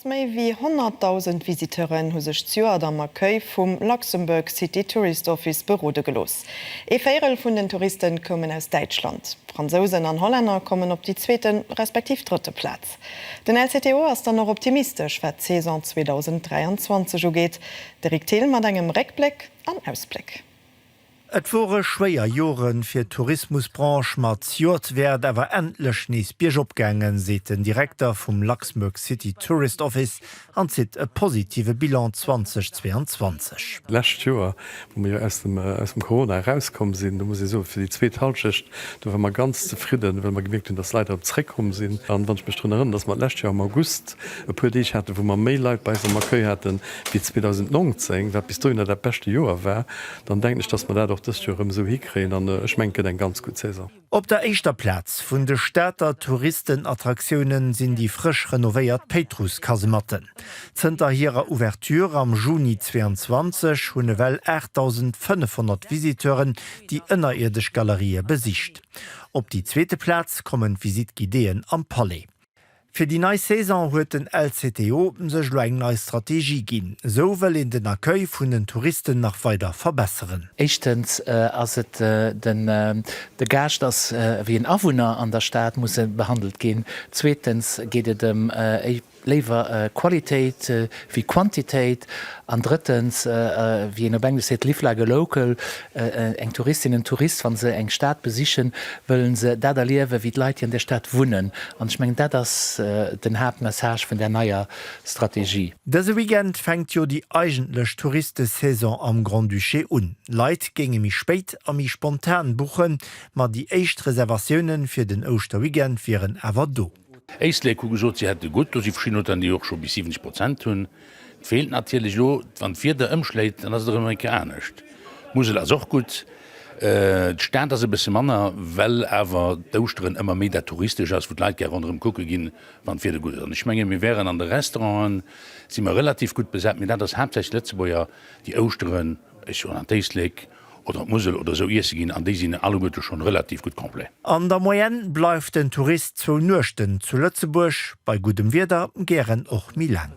méi wie 100.000 Visiteuren hu sech Zuer der Markei vum Luxemburg City Tourist Office berode gelos. Féierel vun den Touristen kommen aus Deutschland. Franzosen an Holländer kommen op die zweiten respektiv dritte Platz. Den LCTO ass dann noch optimistisch, wat Saison 2023 so geht. Direkt mat engem Reckblick an Ausblick. Et wore schwéier Joren fir Tourismusbranche mat Jotwert awer endlech nies Bierjobgängen, seet den Direktor vum Luxemburg City Tourist Office an zit e positive Bilan 2022. Lächt Joer, wo mir aus dem Corona herauskommen sinn, da muss ich so fir die zweet Halschicht, da war man ganz zufrieden, wenn man gemerkt hun, dass Leiit opréckkom sinn. An wann mech runnnerin, dats man lächt Jahr am August e puer Diich hatte, wo man méi Leiit bei se Markei hatten wie 2019, dat bis du der beste Joer wär, dann denk ich, dass man da das so hikreen an schmenke den ganz gut Cäsar. Op der eischter Platz vun de Städter Touristenattraktionen sinn die frisch renovéiert Petruskasematten. Zter hireer Ouverture am Juni 22 hunne well 8.500 Visiteuren die ënnerirdisch Galerie besicht. Op die zweite Platz kommen Visitgideen am Palais. Für die neue Saison huet den LCTO sech eng neue Strategie ginn. So will in den Accueil vun den Touristen nach weiter verbessern. Echtens ass et de Gast as wie en Awohner an der Staat muss behandelt gehen. Zweitens geht et lewer Qualität wie Quantität. An drittens wie en Bang se lieflage local eng Touristinnen Tourist van se eng Staat besichen, wollen se dat erliewe wie Leiit in der Stadt wohnen. Und ich meng dat das den Hauptmessage von der neuer Strategie. Dese Weekend fängt jo die eigentlech Touristensaison am Grand Duché un. Leiit ginge mi spéit a mi spontan buchen, mat die echt Reservationen fir den Osterweekend viren awer do. Eistle gesot sie hätte gut, sie verschieden an die auch schon bis 70% hun. Fehlt natürlich so, wann vierte ëmschläit, dann ass der amerikanischt. Muss as auch gut. Stand as e bisse Manner, well awer d'Austeren ëmmer mé der touristisch ass wo Leiit ger anderem Kucke ginn, wann fir de gut. Ich menge mir wären an de Restaurant, si immer relativ gut besät, mit dat das Hauptsächlich Letzeboier die Austeren schon an Teisleg oder Musel oder so se ginn, an déi sinn alle Gotte schon relativ gut komplett. An der Moyenne bleif den Tourist zu Nuchten zu Lützeburg, bei gutem Wetter gern och mi lang.